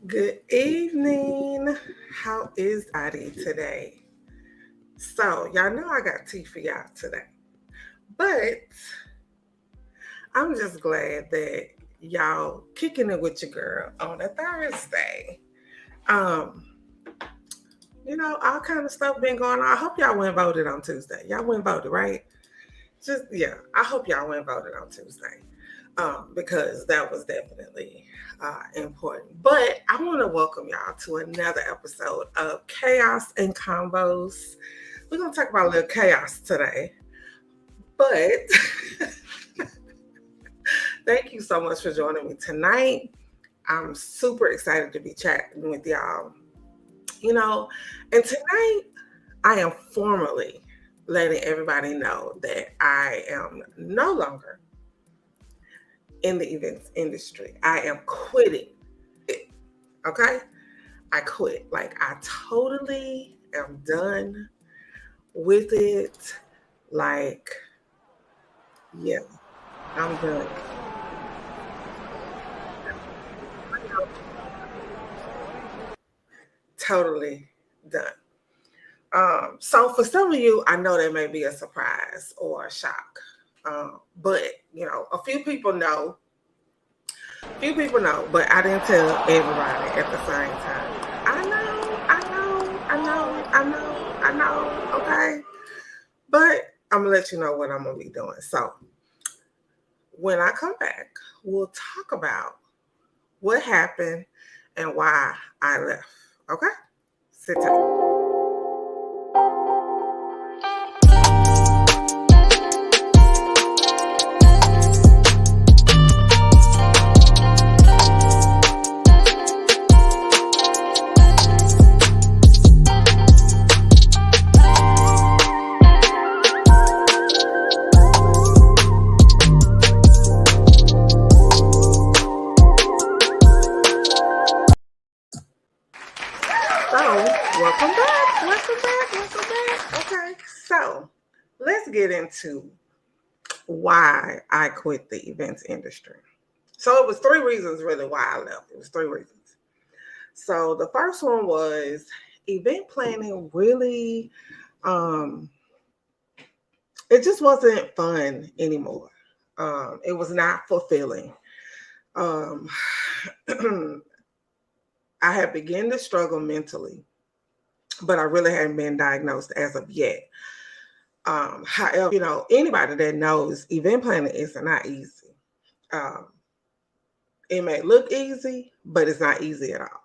Good evening. How is Adi today? So, y'all know I got tea for y'all today. But I'm just glad that y'all kicking it with your girl on a Thursday. Um, all kind of stuff been going on. I hope y'all went voted on Tuesday. Y'all went voted, right? Just yeah, I hope y'all went voted on Tuesday. Because that was definitely important. But I want to welcome y'all to another episode of Chaos and Combos. We're going to talk about a little chaos today. But thank you so much for joining me tonight. I'm super excited to be chatting with y'all. And tonight I am formally letting everybody know that I am no longer in the events industry. I am quitting it. Okay? I quit. Like, I totally am done with it. Like, yeah, I'm done. Totally done. So for some of you, I know that may be a surprise or a shock. But a few people know, but I didn't tell everybody at the same time. I know, okay? But I'm gonna let you know what I'm gonna be doing. So when I come back, we'll talk about what happened and why I left. Okay? Sit tight. So, welcome back. Okay, so let's get into why I quit the events industry. So, it was three reasons really why I left. It was three reasons. So, the first one was event planning really, um, it just wasn't fun anymore. It was not fulfilling. Um, I had begun to struggle mentally, but I really hadn't been diagnosed as of yet. However, anybody that knows event planning is not easy. Um, it may look easy, but it's not easy at all.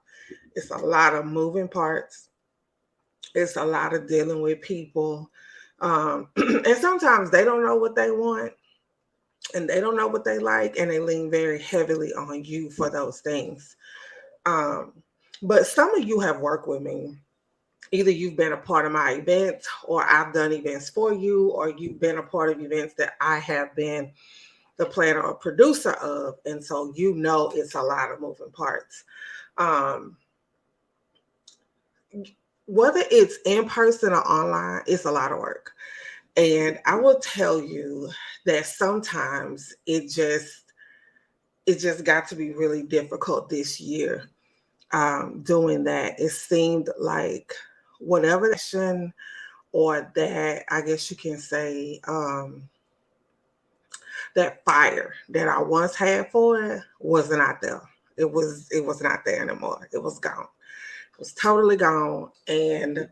It's a lot of moving parts. It's a lot of dealing with people. And sometimes they don't know what they want and they don't know what they like, and they lean very heavily on you for those things. Um, but some of you have worked with me. Either you've been a part of my events, or I've done events for you, or you've been a part of events that I have been the planner or producer of. And so it's a lot of moving parts. Um, whether it's in person or online, it's a lot of work. And I will tell you that sometimes it just got to be really difficult this year, doing that. It seemed like whatever action or that, I guess you can say, that fire that I once had for it was not there. It was not there anymore. It was gone. It was totally gone. And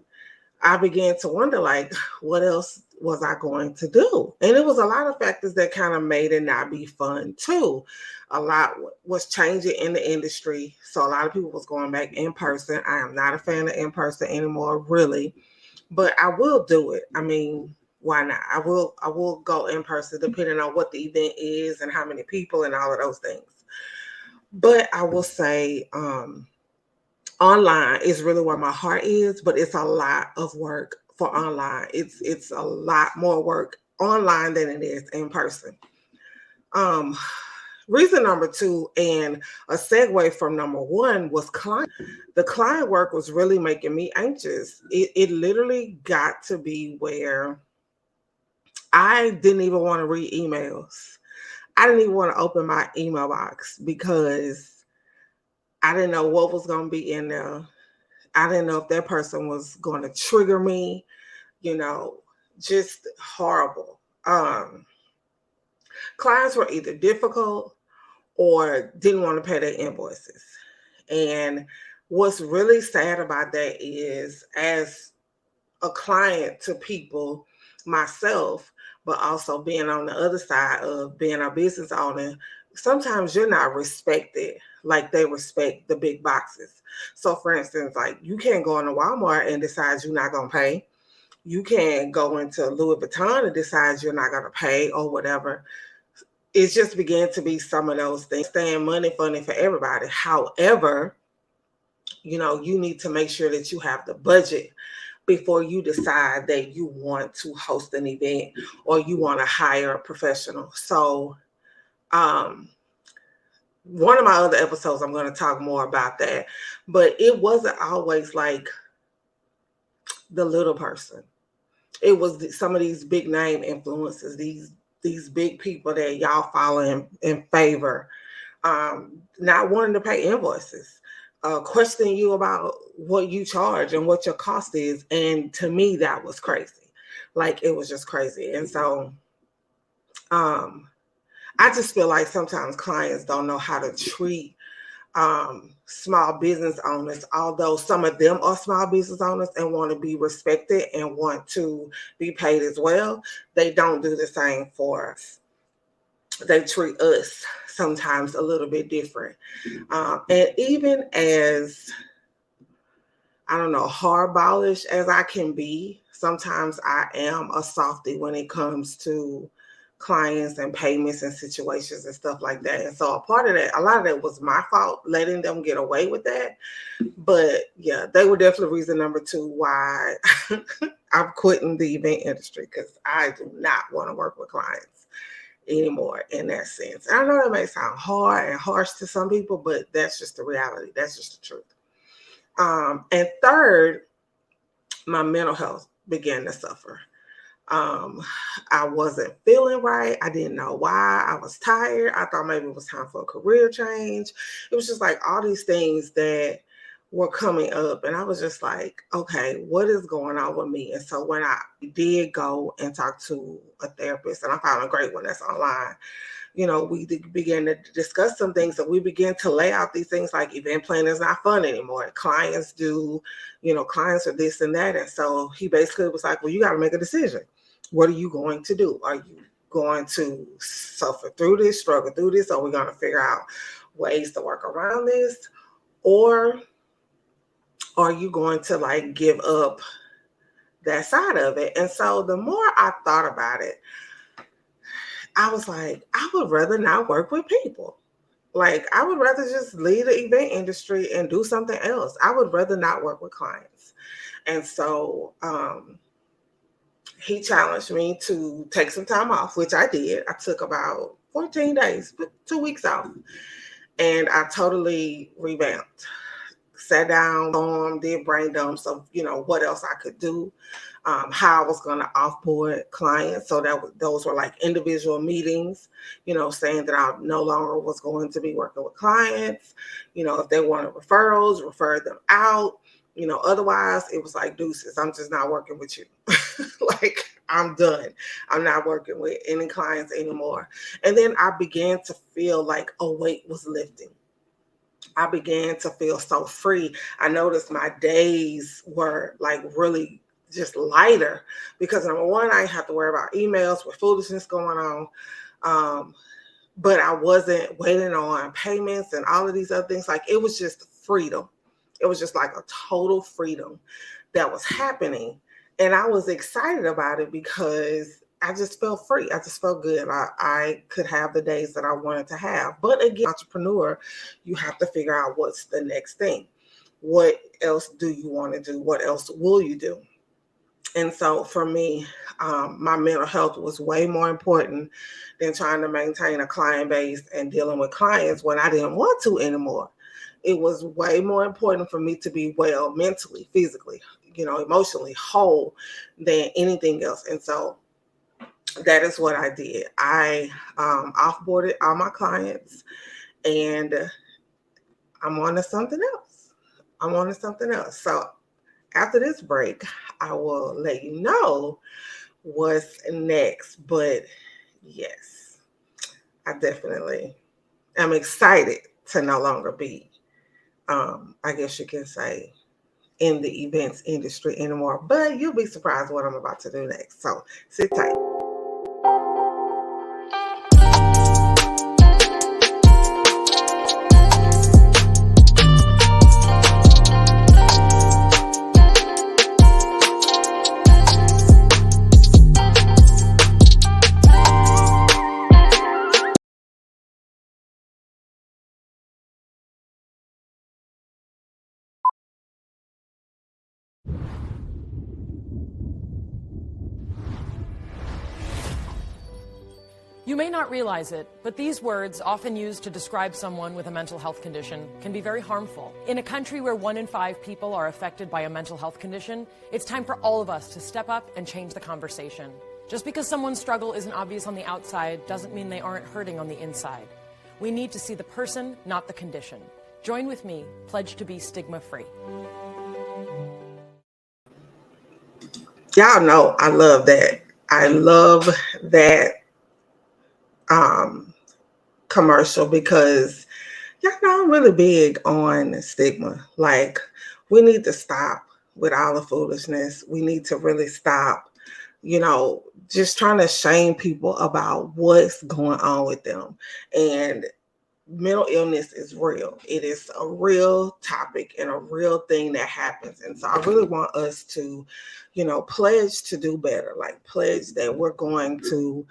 I began to wonder, like, what else was I going to do? And it was a lot of factors that kind of made it not be fun too. A lot was changing in the industry. So a lot of people was going back in person. I am not a fan of in person anymore, really. But I will do it. I mean, why not? I will go in person depending on what the event is and how many people and all of those things. But I will say, online is really where my heart is, but it's a lot of work for online. It's a lot more work online than it is in person. Um, reason number two, and a segue from number one, was client. The client work was really making me anxious. It literally got to be where I didn't even want to read emails. I didn't even want to open my email box because I didn't know what was going to be in there. I didn't know if that person was going to trigger me, you know, just horrible. Clients were either difficult or didn't want to pay their invoices. And what's really sad about that is, as a client to people, myself, but also being on the other side of being a business owner, sometimes you're not respected like they respect the big boxes. So for instance, like, you can't go into Walmart and decide you're not going to pay. You can't go into Louis Vuitton and decide you're not going to pay or whatever. It just began to be some of those things. Staying money funny for everybody. However, you need to make sure that you have the budget before you decide that you want to host an event or you want to hire a professional. So, one of my other episodes, I'm going to talk more about that, but it wasn't always like the little person. It was some of these big name influencers, these big people that y'all follow in favor, not wanting to pay invoices, questioning you about what you charge and what your cost is. And to me, that was crazy. Like, it was just crazy. And so I just feel like sometimes clients don't know how to treat small business owners, although some of them are small business owners and want to be respected and want to be paid as well. They don't do the same for us. They treat us sometimes a little bit different. And even as, I don't know, hardballish as I can be, sometimes I am a softie when it comes to clients and payments and situations and stuff like that. And so a lot of that was my fault, letting them get away with that. But yeah, they were definitely reason number 2 why I'm quitting the event industry, because I do not want to work with clients anymore in that sense. And I know that may sound hard and harsh to some people, but that's just the reality. That's just the truth. And third, my mental health began to suffer. I wasn't feeling right. I didn't know why. I was tired. I thought maybe it was time for a career change. It was just like all these things that were coming up. And I was just like, okay, what is going on with me? And so when I did go and talk to a therapist, and I found a great one that's online, we began to discuss some things, and we began to lay out these things like event planning is not fun anymore. Clients clients are this and that. And so he basically was like, well, you got to make a decision. What are you going to do? Are you going to suffer through this, struggle through this? Are we going to figure out ways to work around this? Or are you going to like give up that side of it? And so the more I thought about it, I was like, I would rather not work with people. Like, I would rather just leave the event industry and do something else. I would rather not work with clients. And so he challenged me to take some time off, which I did. I took about 14 days, 2 weeks off. And I totally revamped. Sat down, did brain dumps of, what else I could do, how I was going to offboard clients. So those were like individual meetings, saying that I no longer was going to be working with clients. If they wanted referrals, refer them out. Otherwise it was like, deuces, I'm just not working with you. Like, I'm done. I'm not working with any clients anymore. And then I began to feel like a weight was lifting. I began to feel so free. I noticed my days were like really just lighter because, number one, I didn't have to worry about emails with foolishness going on. But I wasn't waiting on payments and all of these other things. Like, it was just freedom. It was just like a total freedom that was happening. And I was excited about it because I just felt free. I just felt good. I could have the days that I wanted to have. But again, entrepreneur, you have to figure out what's the next thing. What else do you want to do? What else will you do? And so for me, my mental health was way more important than trying to maintain a client base and dealing with clients when I didn't want to anymore. It was way more important for me to be well mentally, physically, emotionally whole than anything else. And so that is what I did. I offboarded all my clients, and I'm on to something else. I'm on to something else. So after this break, I will let you know what's next. But yes, I definitely am excited to no longer be, I guess you can say, in the events industry anymore. But you'll be surprised what I'm about to do next. So sit tight. You may not realize it, but these words, often used to describe someone with a mental health condition, can be very harmful. In a country where 1 in 5 people are affected by a mental health condition, it's time for all of us to step up and change the conversation. Just because someone's struggle isn't obvious on the outside doesn't mean they aren't hurting on the inside. We need to see the person, not the condition. Join with me, pledge to be stigma-free. Y'all know I love that. I love that commercial because y'all know I'm really big on stigma. Like, we need to stop with all the foolishness. We need to really stop, just trying to shame people about what's going on with them. And mental illness is real. It is a real topic and a real thing that happens. And so I really want us to, pledge to do better, like pledge that we're going to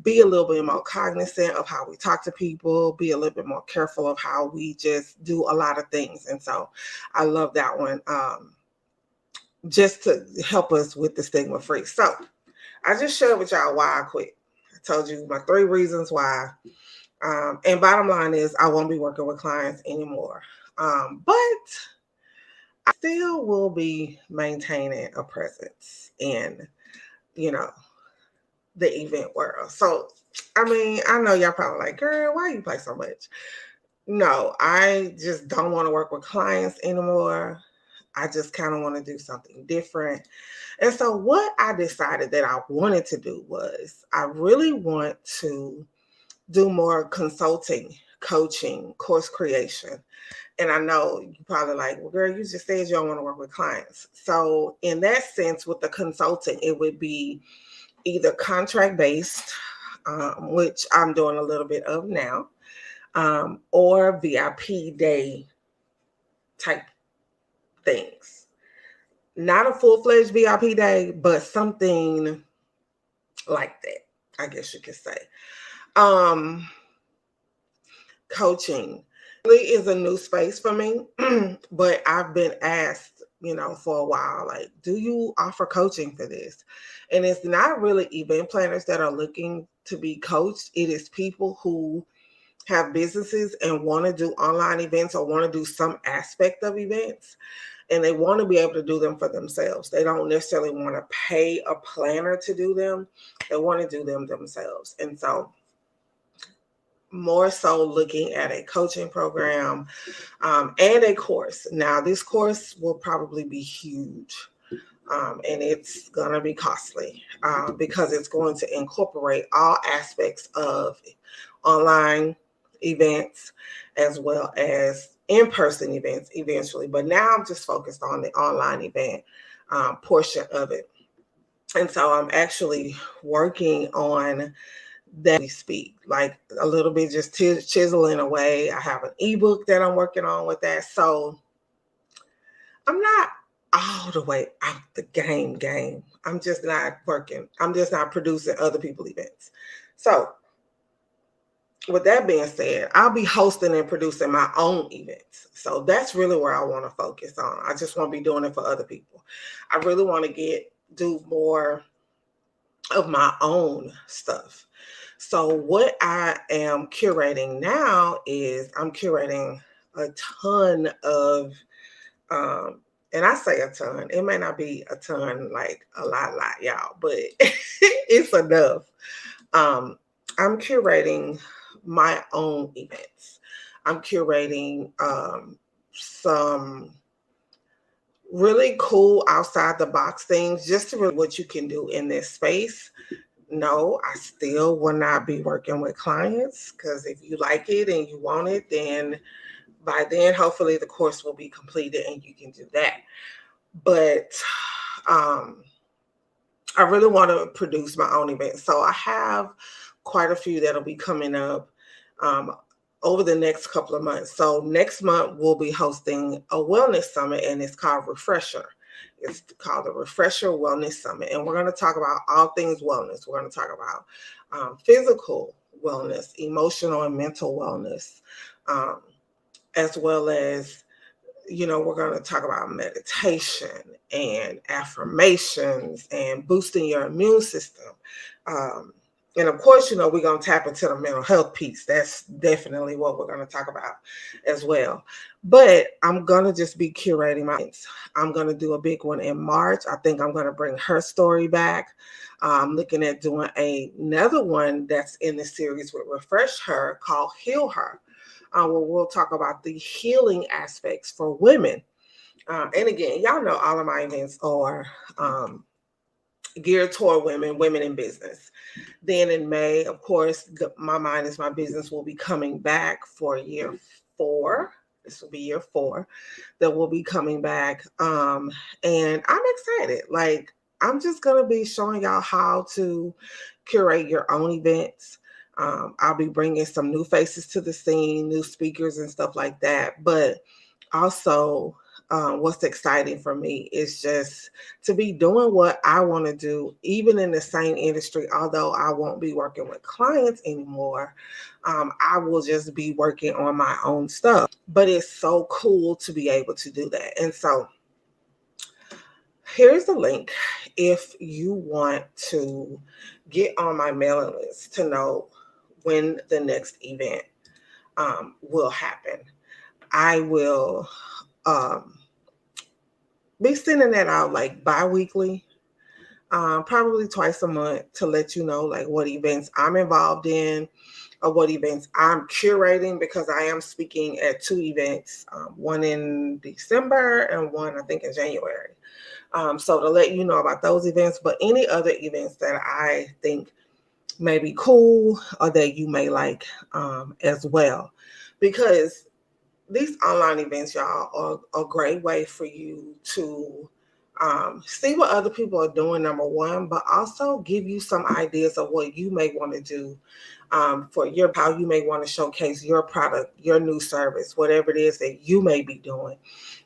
be a little bit more cognizant of how we talk to people, be a little bit more careful of how we just do a lot of things. And so I love that one, just to help us with the stigma free. So I just shared with y'all why I quit. I told you my 3 reasons why. And bottom line is I won't be working with clients anymore. But I still will be maintaining a presence in, the event world. So, I know y'all probably like, girl, why you play so much? No, I just don't want to work with clients anymore. I just kind of want to do something different. And so what I decided that I wanted to do was I really want to do more consulting, coaching, course creation. And I know you probably like, well, girl, you just said you don't want to work with clients. So in that sense, with the consulting, it would be either contract based, which I'm doing a little bit of now, or VIP day type things. Not a full-fledged VIP day, but something like that, I guess you could say. Coaching really is a new space for me, but I've been asked, for a while, like, do you offer coaching for this? And it's not really event planners that are looking to be coached. It is people who have businesses and want to do online events or want to do some aspect of events, and they want to be able to do them for themselves. They don't necessarily want to pay a planner to do them. They want to do them themselves. And so more so looking at a coaching program and a course. Now, this course will probably be huge, and it's going to be costly because it's going to incorporate all aspects of online events as well as in-person events eventually. But now I'm just focused on the online event portion of it. And so I'm actually working on that we speak, like a little bit just chiseling away. I have an ebook that I'm working on with that. So I'm not all the way out the game. I'm just not working. I'm just not producing other people's events. So with that being said, I'll be hosting and producing my own events. So that's really where I want to focus on. I just won't be doing it for other people. I really want to do more of my own stuff. So what I am curating now is I'm curating a ton of, and I say a ton, it may not be a ton, like a lot, y'all, but it's enough. I'm curating my own events. I'm curating some really cool outside the box things just to really what you can do in this space. No, I still will not be working with clients, because if you like it and you want it, then by then hopefully the course will be completed and you can do that. But I really want to produce my own events. So I have quite a few that'll be coming up over the next couple of months. So next month we'll be hosting a wellness summit, and it's called Refresher. It's called the Refresher Wellness Summit. And we're going to talk about all things wellness. We're going to talk about physical wellness, emotional and mental wellness, as well as, we're going to talk about meditation and affirmations and boosting your immune system. And of course, we're going to tap into the mental health piece. That's definitely what we're going to talk about as well. But I'm going to just be curating my events. I'm going to do a big one in March. I think I'm going to bring her story back. I'm looking at doing another one that's in the series with Refresh Her called Heal Her, where we'll talk about the healing aspects for women. And again, y'all know all of my events are geared toward women in business. Then in May, of course, My Mind is My Business will be coming back for year 4. This will be year 4 that will be coming back. And I'm excited. Like, I'm just going to be showing y'all how to curate your own events. I'll be bringing some new faces to the scene, new speakers and stuff like that. But also, what's exciting for me is just to be doing what I want to do, even in the same industry. Although I won't be working with clients anymore, I will just be working on my own stuff. But it's so cool to be able to do that. And so here's the link if you want to get on my mailing list to know when the next event will happen. I will be sending that out like bi-weekly, probably twice a month, to let you know like what events I'm involved in or what events I'm curating, because I am speaking at 2 events, one in December and one I think in January. So to let you know about those events, but any other events that I think may be cool or that you may like as well, because these online events, y'all, are a great way for you to see what other people are doing, number one, but also give you some ideas of what you may want to do for how you may want to showcase your product, your new service, whatever it is that you may be doing.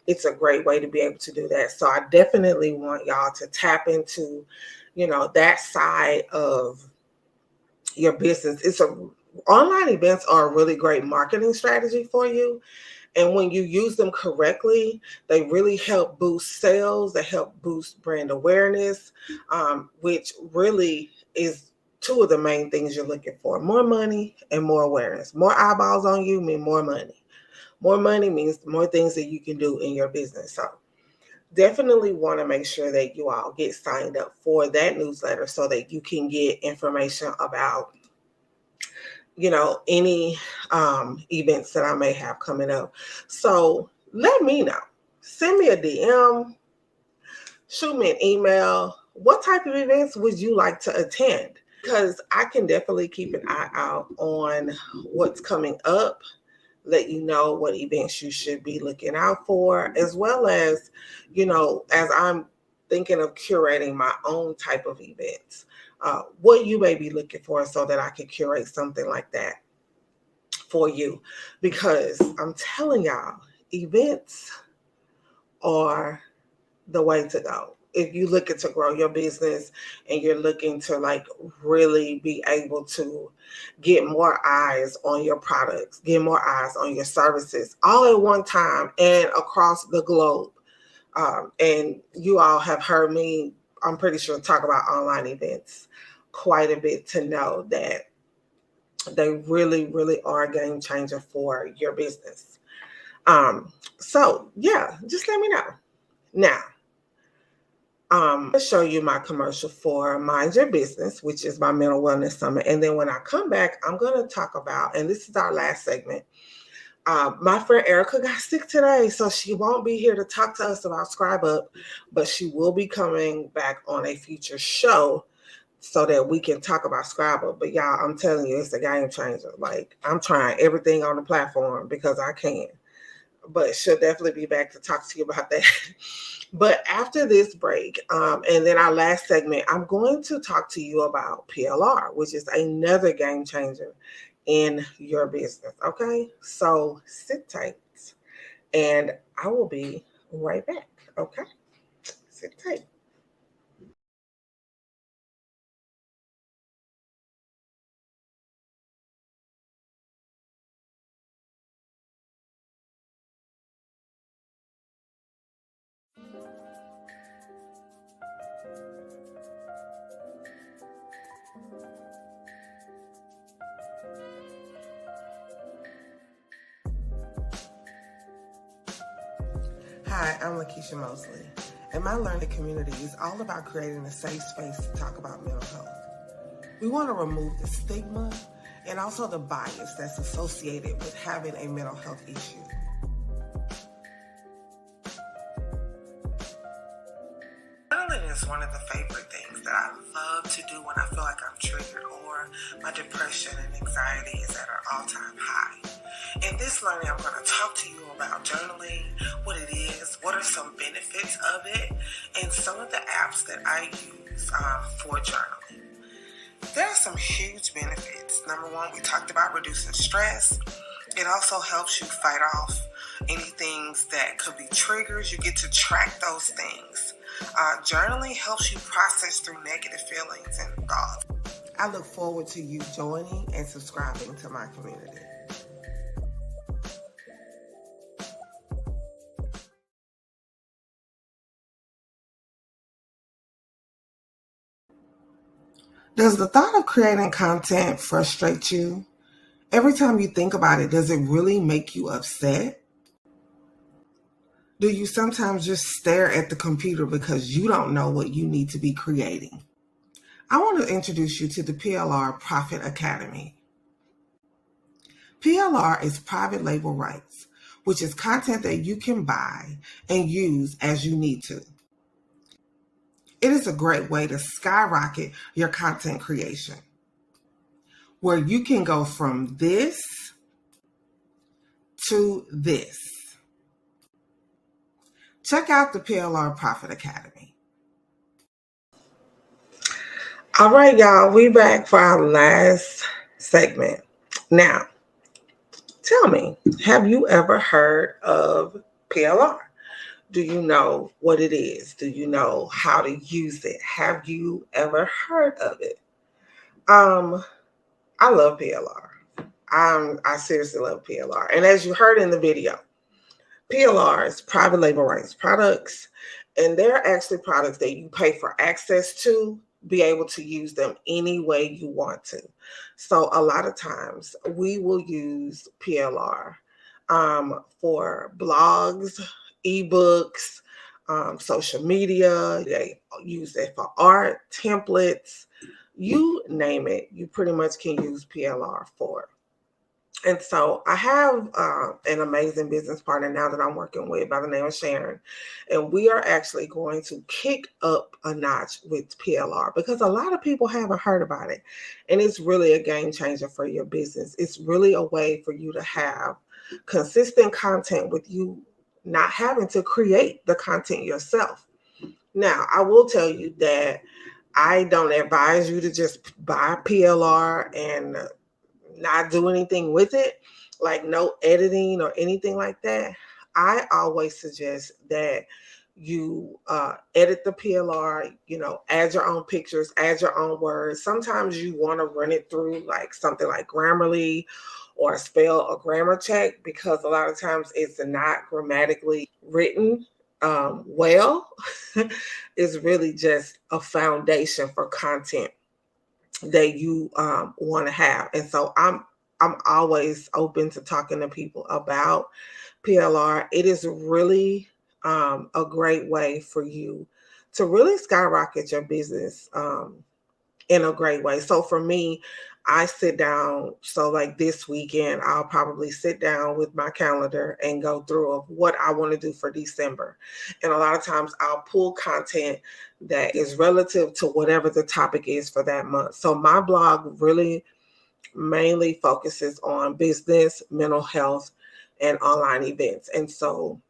It's a great way to be able to do that. So I definitely want y'all to tap into, that side of your business. Online events are a really great marketing strategy for you. And when you use them correctly, they really help boost sales. They help boost brand awareness, which really is 2 of the main things you're looking for: more money and more awareness. More eyeballs on you mean more money. More money means more things that you can do in your business. So definitely want to make sure that you all get signed up for that newsletter so that you can get information about any events that I may have coming up. So let me know. Send me a DM, shoot me an email. What type of events would you like to attend? Because I can definitely keep an eye out on what's coming up, let you know what events you should be looking out for, as well as, as I'm thinking of curating my own type of events, what you may be looking for so that I can curate something like that for you. Because I'm telling y'all, events are the way to go. If you're looking to grow your business and you're looking to like really be able to get more eyes on your products, get more eyes on your services all at one time and across the globe. And you all have heard me, I'm pretty sure, talk about online events quite a bit to know that they really, really are a game changer for your business. So yeah, just let me know. Now, I'll show you my commercial for Mind Your Business, which is my mental wellness summit. And then when I come back, I'm going to talk about, and this is our last segment, My friend Erica got sick today, so she won't be here to talk to us about Scribe Up, but she will be coming back on a future show so that we can talk about Scribe Up. But y'all, I'm telling you, it's a game changer. Like, I'm trying everything on the platform because I can. But she'll definitely be back to talk to you about that. But after this break, and then our last segment, I'm going to talk to you about PLR, which is another game changer in your business. Okay, so sit tight and I will be right back. Okay, sit tight. Hi, I'm Lakeisha Mosley, and my learning community is all about creating a safe space to talk about mental health. We want to remove the stigma and also the bias that's associated with having a mental health issue. Journaling is one of the favorite things that I love to do when I feel like I'm triggered or my depression and anxiety is at an all-time high. In this learning, I'm going to talk to you about journaling, what it is, what are some benefits of it, and some of the apps that I use for journaling. There are some huge benefits. Number one, we talked about reducing stress. It also helps you fight off any things that could be triggers. You get to track those things. Journaling helps you process through negative feelings and thoughts. I look forward to you joining and subscribing to my community. Does the thought of creating content frustrate you? Every time you think about it, does it really make you upset? Do you sometimes just stare at the computer because you don't know what you need to be creating? I want to introduce you to the PLR Profit Academy. PLR is private label rights, which is content that you can buy and use as you need to. It is a great way to skyrocket your content creation, where you can go from this to this. Check out the PLR Profit Academy. All right, y'all, we back for our last segment. Now, tell me, have you ever heard of PLR? Do you know what it is? Do you know how to use it? Have you ever heard of it? I love PLR. I seriously love PLR. And as you heard in the video, PLR is private label rights products, and they're actually products that you pay for access to, be able to use them any way you want to. So a lot of times we will use PLR for blogs, ebooks, social media. They use it for art, templates, you name it. You pretty much can use PLR for. And so I have an amazing business partner now that I'm working with by the name of Sharon. And we are actually going to kick up a notch with PLR because a lot of people haven't heard about it. And it's really a game changer for your business. It's really a way for you to have consistent content with you not having to create the content yourself. Now, I will tell you that I don't advise you to just buy PLR and not do anything with it, like no editing or anything like that. I always suggest that you edit the PLR, add your own pictures, add your own words. Sometimes you want to run it through like something like Grammarly or spell or grammar check, because a lot of times it's not grammatically written well. It's really just a foundation for content that you want to have. And so I'm always open to talking to people about PLR. It is really a great way for you to really skyrocket your business in a great way. So for me, I sit down. So like this weekend, I'll probably sit down with my calendar and go through of what I want to do for December. And a lot of times I'll pull content that is relative to whatever the topic is for that month. So my blog really mainly focuses on business, mental health, and online events. And so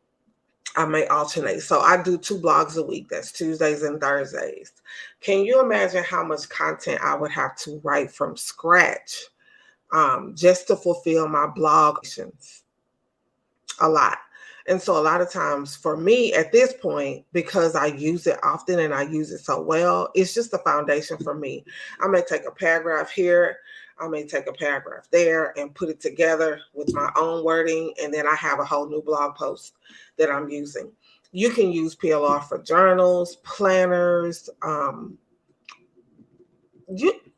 I may alternate. So I do 2 blogs a week. That's Tuesdays and Thursdays. Can you imagine how much content I would have to write from scratch just to fulfill my blog missions? A lot. And so a lot of times for me at this point, because I use it often and I use it so well, it's just the foundation for me. I may take a paragraph here, I may take a paragraph there and put it together with my own wording. And then I have a whole new blog post that I'm using. You can use PLR for journals, planners,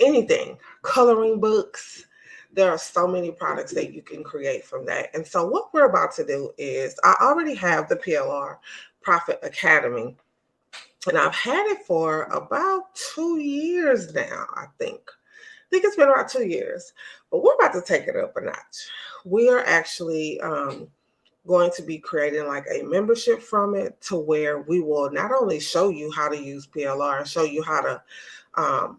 anything, coloring books. There are so many products that you can create from that. And so what we're about to do is I already have the PLR Profit Academy, and I've had it for about 2 years now, I think it's been about 2 years, but we're about to take it up a notch. We are actually going to be creating like a membership from it to where we will not only show you how to use PLR and show you how to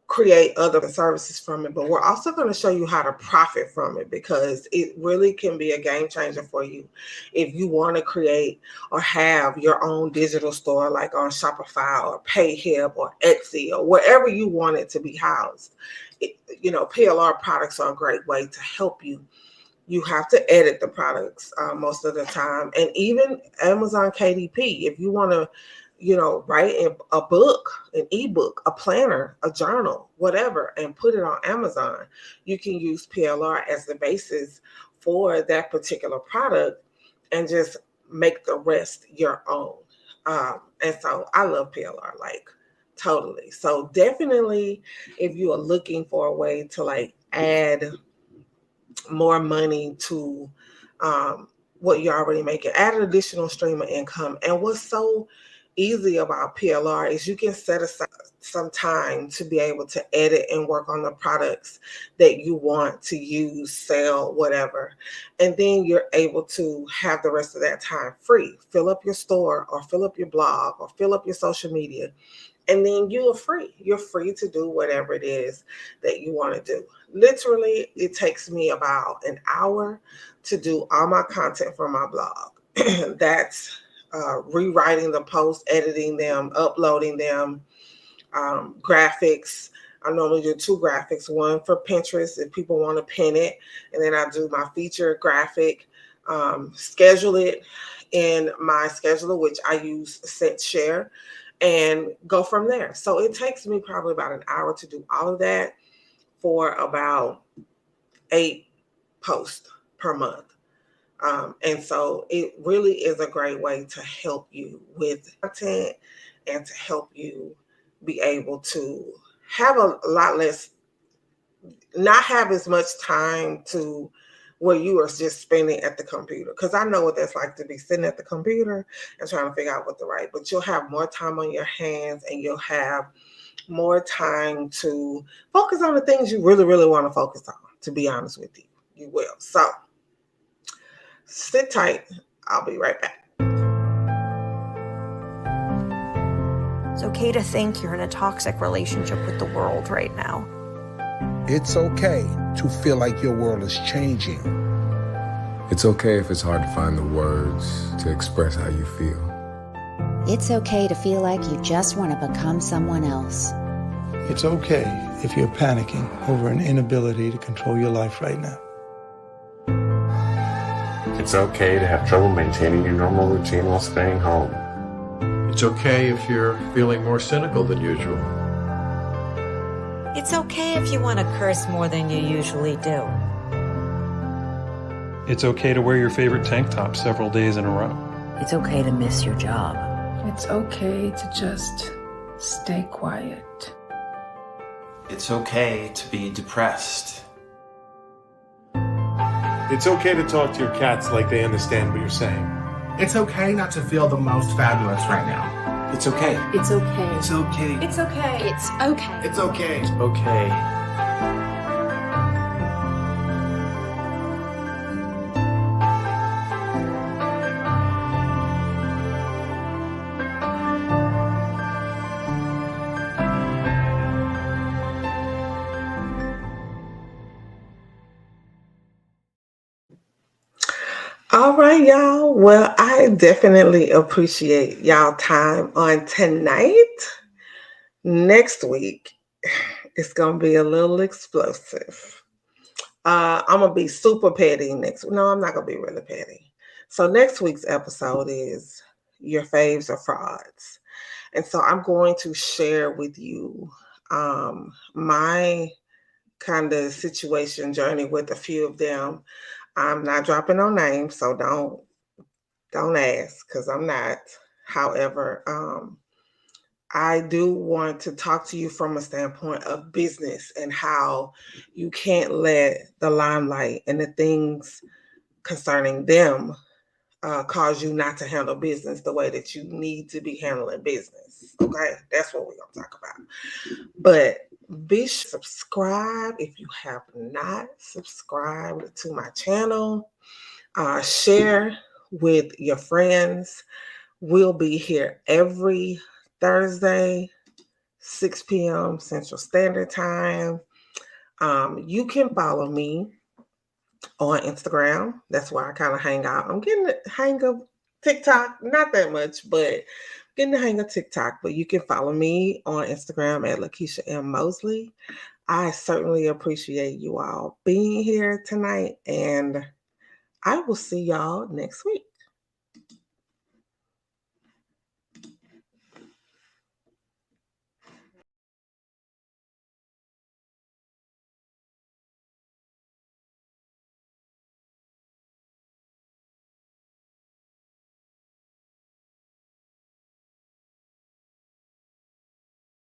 create other services from it, but we're also going to show you how to profit from it, because it really can be a game changer for you if you want to create or have your own digital store like on Shopify or PayHip or Etsy or wherever you want it to be housed. PLR products are a great way to help you. You have to edit the products most of the time. And even Amazon KDP, if you want to, write a book, an ebook, a planner, a journal, whatever, and put it on Amazon, you can use PLR as the basis for that particular product and just make the rest your own. And so I love PLR, like totally. So definitely, if you are looking for a way to like add more money to what you're already making, add an additional stream of income. And what's so easy about PLR is you can set aside some time to be able to edit and work on the products that you want to use, sell, whatever. And then you're able to have the rest of that time free. Fill up your store or fill up your blog or fill up your social media. And then you are free. You're free to do whatever it is that you want to do. Literally, it takes me about an hour to do all my content for my blog. That's rewriting the posts, editing them, uploading them, graphics. I normally do 2 graphics, one for Pinterest if people want to pin it, and then I do my feature graphic, schedule it in my scheduler, which I use SetShare, and go from there. So it takes me probably about an hour to do all of that for about 8 posts per month. And so it really is a great way to help you with content and to help you be able to have a lot less, not have as much time to where you are just spending at the computer. Because I know what that's like to be sitting at the computer and trying to figure out what to write. But you'll have more time on your hands and you'll have more time to focus on the things you really, really want to focus on, to be honest with you. You will. So sit tight. I'll be right back. It's okay to think you're in a toxic relationship with the world right now. It's okay to feel like your world is changing. It's okay if it's hard to find the words to express how you feel. It's okay to feel like you just want to become someone else. It's okay if you're panicking over an inability to control your life right now. It's okay to have trouble maintaining your normal routine while staying home. It's okay if you're feeling more cynical than usual. It's okay if you want to curse more than you usually do. It's okay to wear your favorite tank top several days in a row. It's okay to miss your job. It's okay to just stay quiet. It's okay to be depressed. It's okay to talk to your cats like they understand what you're saying. It's okay not to feel the most fabulous right now. It's okay. It's okay. It's okay. It's okay. It's okay. It's okay. It's okay. right, y'all. Well, I definitely appreciate y'all time on tonight. Next week, it's going to be a little explosive. I'm going to be super petty next week. No, I'm not going to be really petty. So next week's episode is Your Faves or Frauds. And so I'm going to share with you my kind of situation journey with a few of them. I'm not dropping no names, so don't ask, because I'm not. However, I do want to talk to you from a standpoint of business and how you can't let the limelight and the things concerning them cause you not to handle business the way that you need to be handling business. Okay, that's what we're going to talk about. But be sure to subscribe if you have not subscribed to my channel. Share with your friends. We'll be here every Thursday, 6 p.m. Central Standard Time. You can follow me on Instagram. That's where I kind of hang out. I'm getting the hang of TikTok, not that much, but getting the hang of TikTok. But you can follow me on Instagram at Lakeisha M. Mosley. I certainly appreciate you all being here tonight, and I will see y'all next week.